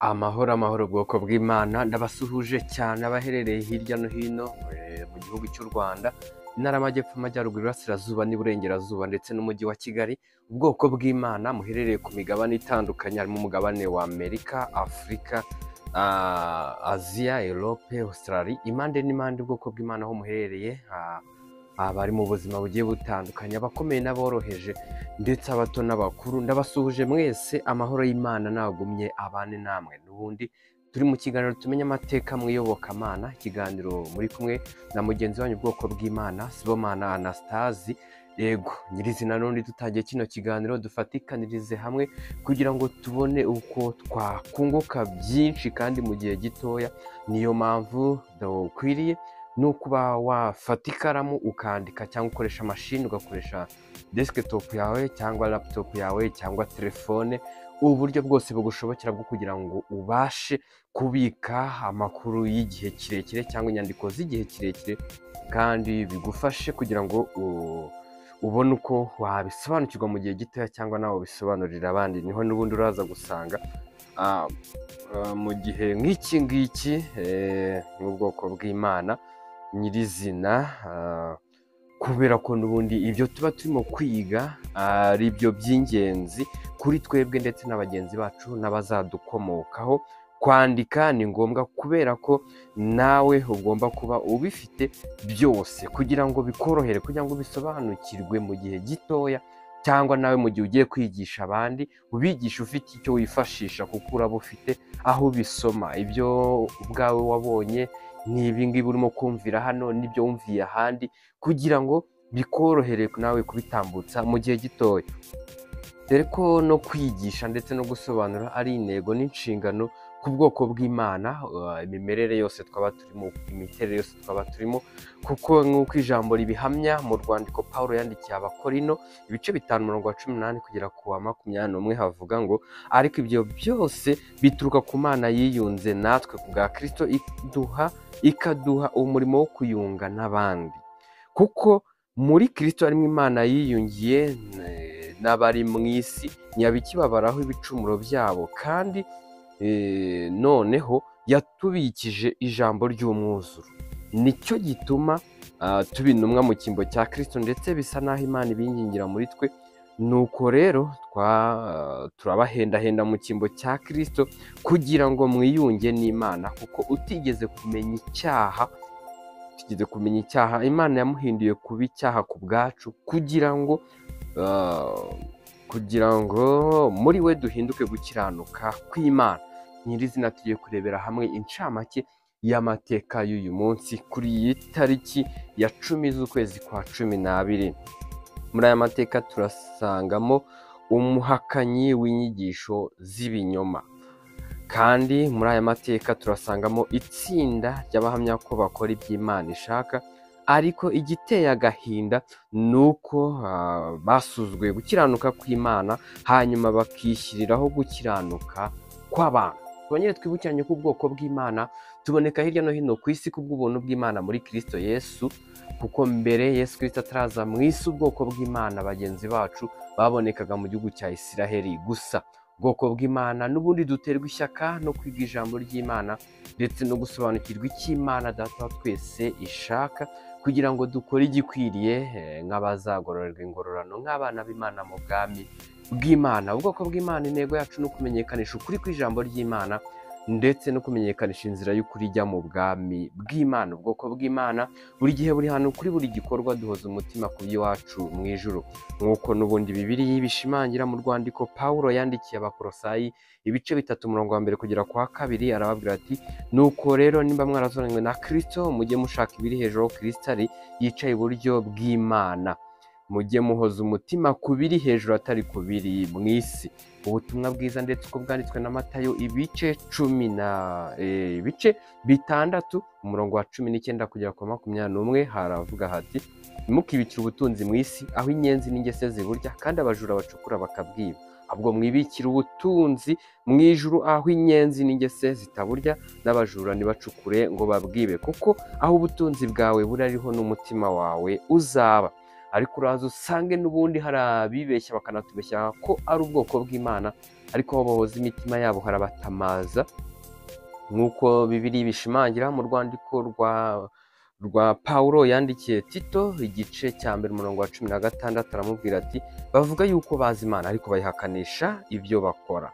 Amahoro amahoro bwoko bw'Imana ndabasuhuje cyane abaherereye hirya no hino mu gihugu cy'u Rwanda, intara y'Amajyepfo, Amajyaruguru, Iburasirazuba n'Iburengerazuba ndetse n'umujyi wa Kigali. Ubwoko bw'Imana muherereye ku migabane itandukanye, harimo umugabane wa Amerika, Afurika, Aziya, Europe, Australia, impande n'impande. Ubwoko bw'Imana aho muherereye, abari mu buzima bugiye butandukanye, abakomeye n'aboroheje ndetse abato n'abakuru, ndabasuhuje mwese. Amahoro y'Imana nagumye abane namwe. N'ubundi turi mu kiganiro tumenye amateka mu iyobokamana, ikiganiro muri kumwe na mugenzi wanyu ubwoko bw'Imana Sibomana Anastasi. Yego nyirizina n'undi dutangiye kino kiganiro dufatikanirize hamwe kugira ngo tubone uko twakunguka byinshi kandi mu gihe gitoya. Niyo mpamvu dukwiriye ni ukuba wafata ikaramu ukandika, cyangwa ukoresha mashini, ugakoresha desktop yawe cyangwa laptop yawe cyangwa telefone, uburyo bwose bugushobokera bwo kugira ngo ubashe kubika amakuru y'igihe kirekire cyangwa inyandiko z'igihe kirekire, kandi bigufashe kugira ngo ubone uko wabisobanukirwa mu gihe gitoya cyangwa nawe ubisobanurira abandi. Niho n'ubundi uraza gusanga mu gihe nk'iki ngiki n'ubwoko bw'Imana nyirizina, kubera ko n'ubundi ibyo tuba turimo kwiga ari byo by'ingenzi kuri twebwe ndetse n'abagenzi bacu n'abazadukomokaho. Kwandika ni ngombwa kubera ko nawe ugomba kuba ubifite byose kugira ngo bikorohere, kugira ngo bisobanukirwe mu gihe gitoya, cyangwa nawe mu gihe ugiye kwigisha abandi ubigisha ufite icyo wifashisha, kuko uraba ufite aho ubisoma. Ibyo ubwawe wabonye ni ibingibi urimo kumvira hano, n'ibyo wumviye ahandi, kugira ngo bikorohere nawe kubitambutsa mu gihe gitoya. dore ko no kwigisha ndetse no gusobanura ari intego n'inshingano ku bwoko bw'Imana. Imimerere yose twaba turimo, imiterere yose twaba turimo, kuko nk'uko ijambo ribihamya mu rwandiko Pawulo yandikiye Abakorino, ibice 5:18 kugera ku 21 havuga ngo, ariko ibyo byose bituruka ku Mana yiyunze natwe ku bwa Kristo, ikaduha umurimo wo kuyunga n'abandi. Kuko muri Kristo harimo Imana yiyungiye n'abari mu isi, ntiyabikibabaraho ibicumuro byabo, kandi noneho yatubikije ijambo ry'umwuzuro. Nicyo gituma tuba intumwa mu cyimbo cya Kristo, ndetse bisa naho Imana ibingingira muri twe. Nuko rero turabahendahenda mu cyimbo cya Kristo kugira ngo mwiyunge n'Imana, kuko utigeze kumenya icyaha, Imana yamuhinduye kuba icyaha ku bwacu, kugira ngo muri we duhinduke gukiranuka kw'Imana. Nyirizina tugiye kurebera hamwe incamake y'amateka y'uyu munsi kuri iyi tariki ya 10 z'ukwezi kwa 12. Muri aya mateka turasangamo umuhakanyi w'inyigisho z'ibinyoma, kandi muri aya mateka turasangamo itsinda ry'abahamya ko bakora iby'Imana ishaka, ariko igiteye agahinda ni uko basuzuguye gukiranuka kw'Imana, hanyuma bakishyiriraho gukiranuka kw'abantu. Twongere twibukiranye ko ubwoko bw'Imana tuboneka hirya no hino ku isi kubw'ubuntu bw'Imana muri Kristo Yesu, kuko mbere Yesu Kristo ataraza mu isi, ubwoko bw'Imana bagenzi bacu babonekaga mu gihugu cya Isiraheli gusa. Ubwoko bw'Imana n'ubundi duterwa ishyaka no kwiga ijambo ry'Imana, ndetse no gusobanukirwa icyo Imana Data wa twese ishaka, kugira ngo dukore igikwiriye nk'abazagororerwa ingororano, nk'abana b'Imana mu bwami bw'Imana. Ubwoko bw'Imana intego yacu ni ukumenyekanisha ukuri kw'ijambo ry'Imana, ndetse no kumenyekanisha inzira y'ukuri ijya mu bwami bw'Imana. Ubwoko bw'Imana buri gihe buri hantu, kuri buri gikorwa duhoza umutima ku by'iwacu mu ijuru, nk'uko n'ubundi Bibiliya bishimangira mu rwandiko Pawulo yandikiye Abakolosayi, ibice 3:1 kugera kwa 2, arababwira ati, nuko rero nimba mwarazoranywe na Kristo, mujye mushaka ibiri hejuru aho Kristo ari, yicaye iburyo bw'Imana. Mujye muhoza umutima ku biri hejuru, atari ku biri mu isi. Ubutumwa bwiza ndetse uko bwanditswe na Matayo, ibice 6:19 kugera ku 21, haravuga hati, ntimukibikire ubutunzi mu isi, aho inyenzi n'ingese ziburya, kandi abajura bacukura bakabwiba. Ahubwo mwibikire ubutunzi mu ijuru, aho inyenzi n'ingese zitaburya, n'abajura ntibacukure ngo babwibe. Kuko aho ubutunzi bwawe buri, ariho n'umutima wawe uzaba. ariko uraza usange n'ubundi hari abibeshya bakanatubeshya ko ari ubwoko bw'Imana, ariko aho bahoza imitima yabo harabatamaza, nk'uko Bibiliya bishimangira mu rwandiko rwa Pawulo yandikiye Tito igice cya mbere umurongo wa 16 aramubwira ati bavuga yuko bazi Imana ariko bayihakanisha ibyo bakora.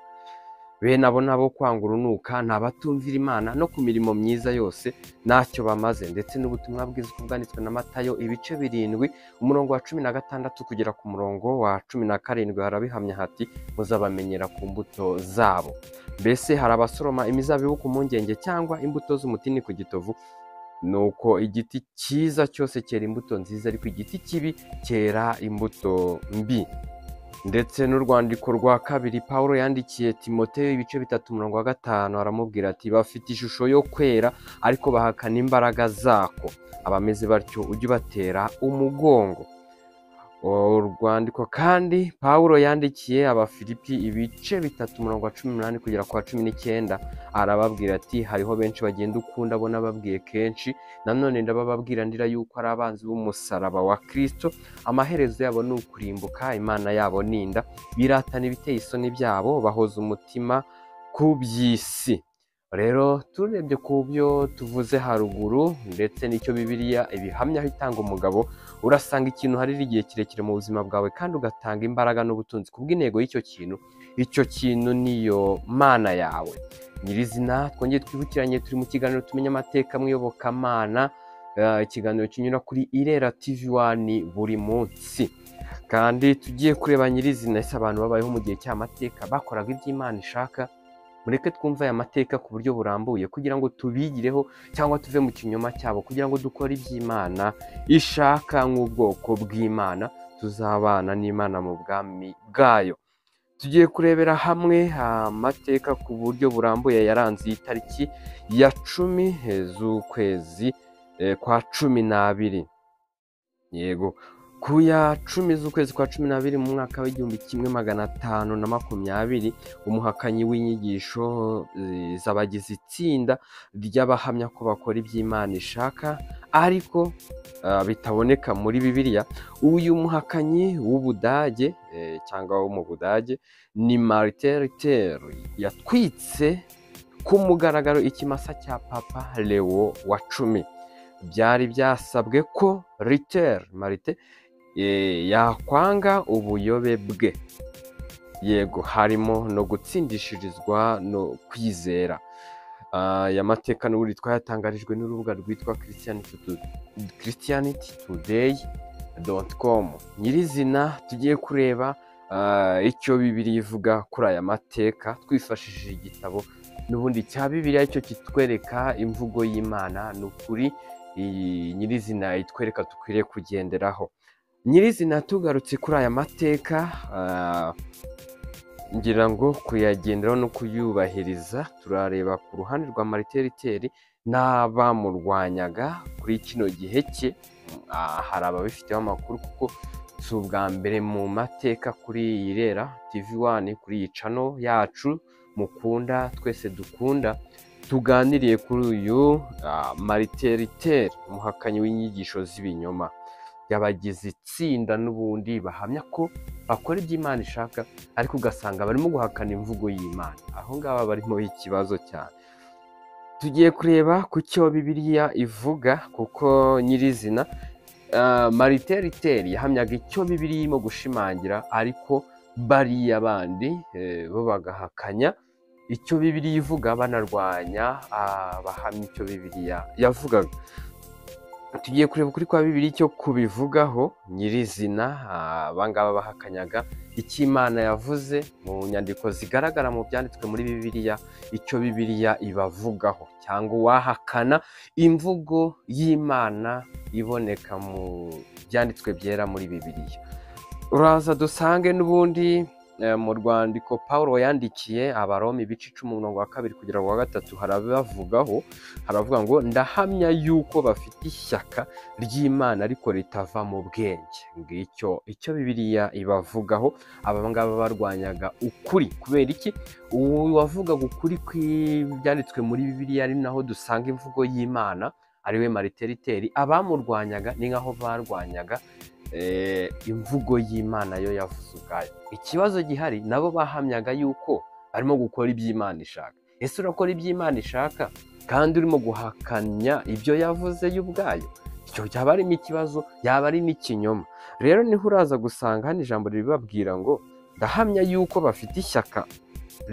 Bene abo nabo kwanga urunuka ni abatumvira Imana, no ku mirimo myiza yose ntacyo bamaze. Ndetse n'ubutumwa bwiza uko bwanditswe na Matayo ibice 7 umurongo wa 16 kugera ku murongo wa 17 harabihamya hati muzabamenyera ku mbuto zabo. Mbese hari abasoroma imizabibu ku mpungenge cyangwa imbuto z'umutini ku gitovu? Nuko igiti cyiza cyose cyera imbuto nziza, ariko igiti kibi cyera imbuto mbi. Ndetse n'urwandiko rwa kabiri Pawulo yandikiye Timoteyo ibice 3 umurongo wa 5 aramubwira ati bafite ishusho yo kwera ariko bahakana imbaraga zako, abameze batyo ujye ubatera umugongo. Urwandiko kandi Pawulo yandikiye Abafilipi ibice 3 umurongo wa 18 kugera ku wa 19 arababwira ati hariho benshi bagenda ukunda bo nababwiye kenshi, nanone ndabababwira ndira yuko ari abanzi b'umusaraba wa Kristo, amaherezo yabo ni ukurimbuka, Imana yabo ninda, biratana ibiteye isoni byabo, bahoza umutima ku by'isi. Rero turebye ku byo tuvuze haruguru ndetse n'icyo Bibiliya ibihamyaho itanga umugabo, urasanga ikintu hari igihe kirekire mu buzima bwawe kandi ugatanga imbaraga n'ubutunzi kubw'intego y'icyo kintu. Icyo kintu niyo Mana yawe nyirizina. Twongeye twibukiranye, turi mu kiganiro tumenya amateka mwiyobokamana, ikiganiro kinyura kuri Irera TV1 buri munsi, kandi tugiye kureba nyirizina ese abantu babayeho mu gihe cy'amateka bakoraga iby'Imana ishaka. Mureke twumve aya mateka ku buryo burambuye kugira ngo tubigireho cyangwa tuve mu kinyoma cyabo, kugira ngo dukore iby'Imana ishaka nk'ubwoko bw'Imana, tuzabana n'Imana mu bwami bwayo. Tugiye kurebera hamwe amateka ku buryo burambuye yaranze iyi tariki ya 10 z'ukwezi kwa 12. Yego, ku ya 10 z'ukwezi kwa 12 mu mwaka w'1520 umuhakanyi w'inyigisho z'abagize itsinda ry'abahamya ko bakora iby'Imana ishaka ariko bitaboneka muri Bibiliya. Uyu muhakanyi w'Ubudage cyangwa wo mu Budage ni Martin Luther, yatwitse ku mugaragaro ikimasa cya Papa Leo wa 10. Byari byasabwe ko Martin yakwanga ubuyobe bwe, yego harimo no gutsindishirizwa no kwizera. Aya mateka n'ubundi twayatangarijwe n'urubuga rwitwa christianitytoday.com. nyirizina tugiye kureba icyo Bibiliya ivuga kuri aya mateka twifashishije igitabo n'ubundi cya Bibiliya, icyo kitwereka imvugo y'Imana n'ukuri nyirizina itwereka dukwiriye kugenderaho. Nyirizina tugarutse kuri aya mateka, ngira ngo kuyagenderaho no kuyubahiriza, turareba ku ruhande rwa Martin Luther n'abamurwanyaga kuri kino gihe cye. Hari ababifiteho amakuru kuko si ubwa mbere mu mateka kuri Irera TV1, kuri iyi channel yacu mukunda twese dukunda, tuganiriye kuri uyu Martin Luther, umuhakanyi w'inyigisho z'ibinyoma. Yabagize itsinda n'ubundi bahamya ko bakora iby'Imana ishaka ariko ugasanga barimo guhakana imvugo y'Imana. Aho ngaba barimo ikibazo cyane. Tugiye kureba ku cyo Bibiliya ivuga kuko nyirizina Martin Luther yahamyaga icyo Bibiliya irimo gushimangira, ariko bariya bandi bo bagahakanya icyo Bibiliya ivuga, banarwanya abahamya icyo Bibiliya yavugaga. Tugiye kureba ukuri kwa Bibiliya icyo kubivugaho nyirizina. Abangaba bahakanyaga icyo Imana yavuze mu nyandiko zigaragara mu byanditswe muri Bibiliya, icyo Bibiliya ibavugaho, cyangwa wahakana imvugo y'Imana iboneka mu byanditswe byera muri Bibiliya. Uraza dusange n'ubundi mu rwandiko Pawulo yandikiye Abaroma ibice 10:2 kugera ku 3 harabavugaho, haravuga ngo ndahamya yuko bafite ishyaka ry'Imana ariko ritava mu bwenge. Ngicyo icyo Bibiliya ibavugaho. Abangaba barwanyaga ukuri. Kubera iki? Wavugaga ukuri kw'ibyanditswe muri Bibiliya ari naho dusanga imvugo y'Imana, ariwe Martin Luther. Abamurwanyaga ni nkaho barwanyaga imvugo y'Imana yo yavuze ubwayo. Ikibazo gihari nabo bahamyaga yuko barimo gukora iby'Imana ishaka. Ese urakora iby'Imana ishaka kandi urimo guhakanya ibyo yavuze yo ubwayo? Icyo cyaba arimo ikibazo, yaba ari n'ikinyoma. Rero niho uraza gusanga hano ijambo ribabwira ngo ndahamya yuko bafite ishyaka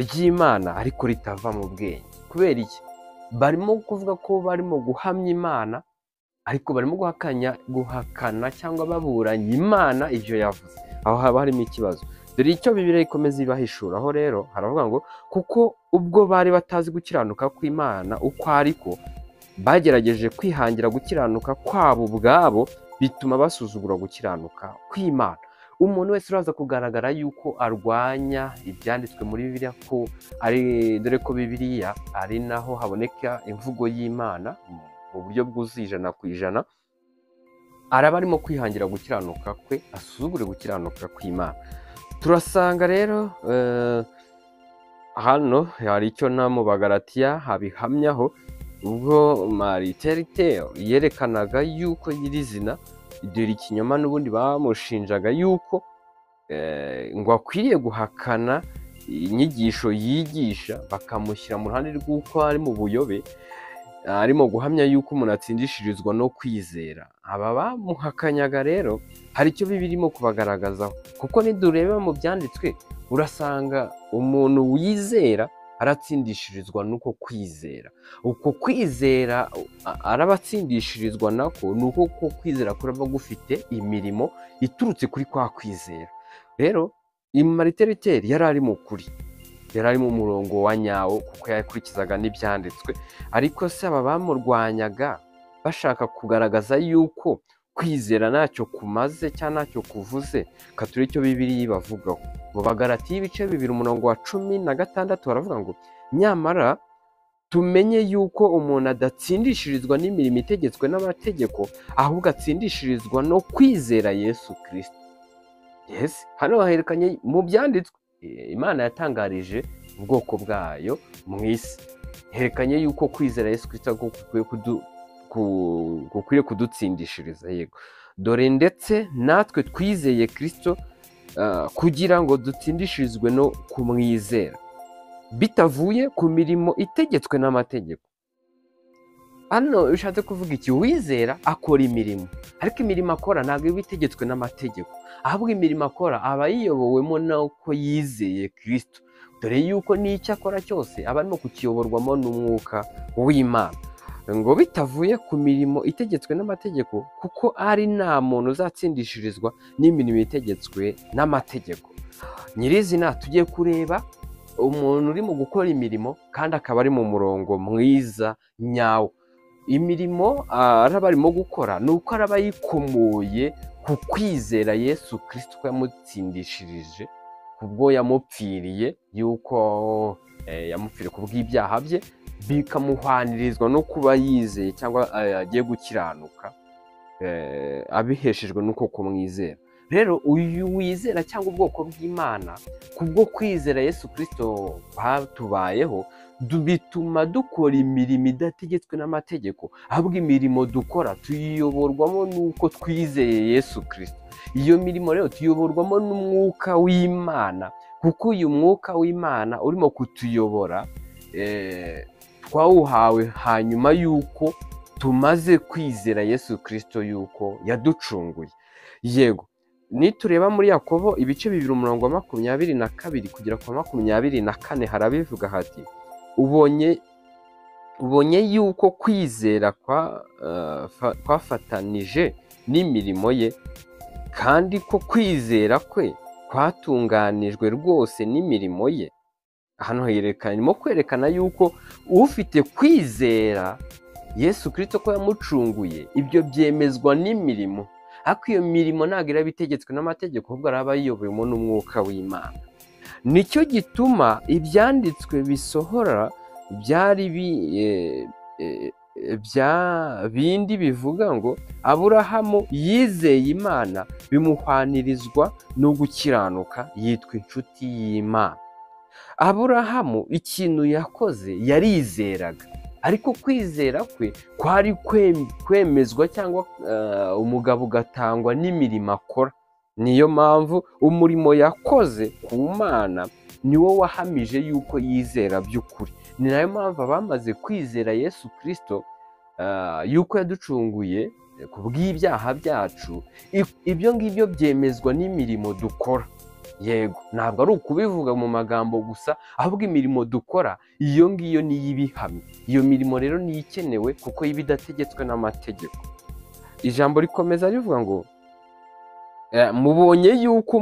ry'Imana ariko ritava mu bwenge. Kubera iki? Barimo kuvuga ko barimo guhamya Imana ariko barimo guhakana cyangwa baburanya Imana ibyo yavuze. Aho haba harimo ikibazo. Dore icyo Bibiliya ikomeza ibahishuraho rero, haravuga ngo kuko ubwo bari batazi gukiranuka kw'Imana uko ariko, bagerageje kwihangira gukiranuka kwabo ubwabo, bituma basuzugura gukiranuka kw'Imana. Umuntu wese uraza kugaragara yuko arwanya ibyanditswe muri Bibiliya, ko ari dore ko Bibiliya ari naho haboneka imvugo y'Imana mu buryo bwuzuye 100%, araba arimo kwihangira gukiranuka kwe, asuzugure gukiranuka kw'Imana. Turasanga rero hano hari icyo na mu Bagalatiya habihamyaho, ubwo Mariterite yerekanaga yuko nyirizina dore ikinyoma n'ubundi bamushinjaga yuko ngo akwiriye guhakana inyigisho yigisha, bakamushyira mu ruhande rw'uko ari mu buyobe, arimo guhamya yuko umuntu atsindishirizwa no kwizera. Aba bamuhakanyaga rero hari icyo birimo kubagaragazaho, kuko nidureba mu byanditswe urasanga umuntu wizera aratsindishirizwa nuko kwizera. Uko kwizera arabatsindishirizwa nako ni uko kwizera kuraba gufite imirimo iturutse kuri kwa kwizera. Rero Mariterite yari ari mu kuri, yari ari mu murongo wa nyawo kuko yakurikizaga n'ibyanditswe, ariko se aba bamurwanyaga bashaka kugaragaza yuko kwizera ntacyo kumaze cyangwa ntacyo kuvuze. Kature icyo Bibiliya ibavugaho mu Bagalatiya ibice 2:16 baravuga ngo nyamara tumenye yuko umuntu adatsindishirizwa n'imirimo itegetswe n'amategeko, ahubwo atsindishirizwa no kwizera Yesu Kristo. Yes, hano haherekanye mu byanditswe Imana yatangarije ubwoko bwayo mu isi, herekanye yuko kwizera Yesu Kristo gukwiriye kudutsindishiriza. Yego, dore ndetse natwe twizeye Kristo kugira ngo dutsindishirizwe no kumwizera bitavuye ku mirimo itegetswe n'amategeko. Hano bishatse kuvuga iki? Wizera akora imirimo, ariko imirimo akora ntabwo iba itegetswe n'amategeko, ahubwo imirimo akora aba yiyobowemo n'uko yizeye Kristo. Dore yuko n'icyo akora cyose aba arimo kukiyoborwamo n'umwuka w'Imana, ngo bitavuye ku mirimo itegetswe n'amategeko, kuko ari nta muntu uzatsindishirizwa n'imirimo itegetswe n'amategeko. Nyirizina tugiye kureba umuntu urimo gukora imirimo kandi akaba ari mu murongo mwiza nyawo. Imirimo araba arimo gukora ni uko araba yikomoye ku kwizera Yesu Kristo ko yamutsindishirije, kubwo yamupfiriye, yuko yamupfiriye kubw'ibyaha bye, bikamuhwanirizwa no kuba yizeye cyangwa agiye gukiranuka abiheshejwe n'uko kumwizera. Rero uyu wizera cyangwa ubwoko bw'Imana kubwo kwizera Yesu Kristo batubayeho, bituma dukora imirimo idategetswe n'amategeko, ahubwo imirimo dukora tuyiyoborwamo n'uko twizeye Yesu Kristo. Iyo mirimo rero tuyoborwamo n'umwuka w'Imana, kuko uyu mwuka w'Imana urimo kutuyobora twawuhawe hanyuma yuko tumaze kwizera Yesu Kristo yuko yaducunguye. Yego, nitureba muri Yakobo ibice 2:22 kugera ku 24 harabivuga hati ubonye yuko kwizera kwafatanije n'imirimo ye, kandi ko kwizera kwe kwatunganijwe rwose n'imirimo ye. Hano herekanimo kwerekana yuko ufite kwizera Yesu Kristo ko yamucunguye, ibyo byemezwa n'imirimo, ariko iyo mirimo ntabwo iraba itegetswe n'amategeko, ahubwo araba yiyobowemo n'umwuka w'Imana. Nicyo gituma ibyanditswe bisohora byari bindi bivuga ngo Aburahamu yizeye Imana bimuhwanirizwa no gukiranuka, yitwa inshuti y'Imana. Aburahamu ikintu yakoze yarizeraga, ariko kwizera kwe kwari kwemezwa cyangwa umugabo ugatangwa n'imirimo akora. Niyo mpamvu umurimo yakoze ku Mana niwo wahamije yuko yizera by'ukuri. Ni nayo mpamvu abamaze kwizera Yesu Kristo yuko yaducunguye ku bw'ibyaha byacu, ibyo ngibyo byemezwa n'imirimo dukora. Yego, ntabwo ari ukubivuga mu magambo gusa, ahubwo imirimo dukora iyo ngiyo niyo ibihamya. Iyo mirimo rero niyo ikenewe kuko iba idategetswe n'amategeko. Ijambo rikomeza rivuga ngo mubonye yuko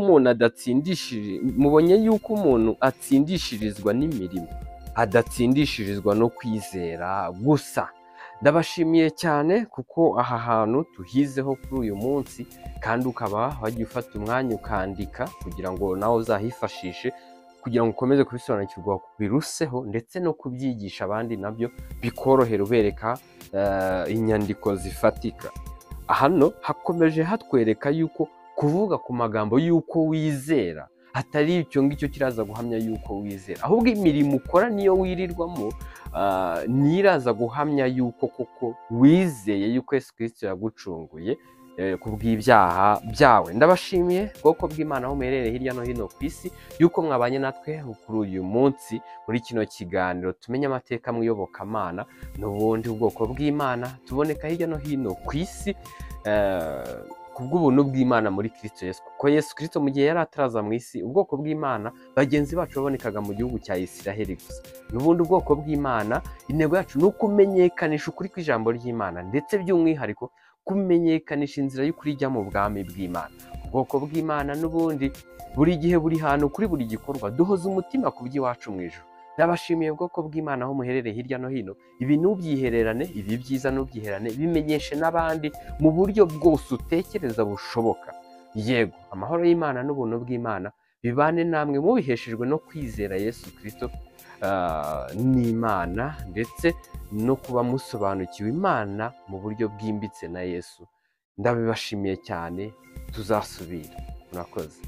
umuntu atsindishirizwa n'imirimo, adatsindishirizwa no kwizera gusa. Ndabashimiye cyane kuko aha hantu tuhizeho kuri uyu munsi, kandi ukaba wagiye ufata umwanya ukandika kugira ngo nawe uzahifashishe kugira ngo ukomeze kubisobanukirwa biruseho, ndetse no kubyigisha abandi nabyo bikorohera ubereka inyandiko zifatika. Hano hakomeje hatwereka yuko kuvuga ku magambo yuko wizera atari icyo ngicyo kiraza guhamya yuko wizera, ahubwo imirimo ukora niyo wirirwamo niraza guhamya yuko koko wizeye yuko Yesu Kristo yagucunguye ku bw'ibyaha byawe. Ndabashimiye bwoko bw'Imana aho muherereye hirya no hino ku isi, yuko mwabanye natwe kuri uyu munsi muri kino kiganiro tumenye amateka mw'iyobokamana. N'ubundi ubwoko bw'Imana tuboneka hirya no hino ku isi kubw'ubuntu bw'Imana muri Kristo Yesu. Kuko Yesu Kristo mu gihe yari ataraza mu isi, ubwoko bw'Imana bagenzi bacu babonekaga mu gihugu cya Isiraheli gusa. N'ubundi ubwoko bw'Imana intego yacu ni ukumenyekanisha ukuri kw'ijambo ry'Imana, ndetse by'umwihariko kumenyekanisha inzira y'ukuri ijya mu bwami bw'Imana. Ubwoko bw'Imana n'ubundi buri gihe, buri hantu, kuri buri gikorwa duhoza umutima ku by'iwacu mu ijuru. Ndabashimiye bwoko bw'Imana aho muherereye hirya no hino. Ibi ntubyihererane, ibi byiza ntubyihererane, bimenyeshe n'abandi mu buryo bwose utekereza bushoboka. Yego, amahoro y'Imana n'ubuntu bw'Imana bibane namwe mubiheshejwe no kwizera Yesu Kristo n'Imana, ndetse no kuba musobanukiwe Imana mu buryo bwimbitse na Yesu. Ndabibashimiye cyane, tuzasubira. Murakoze.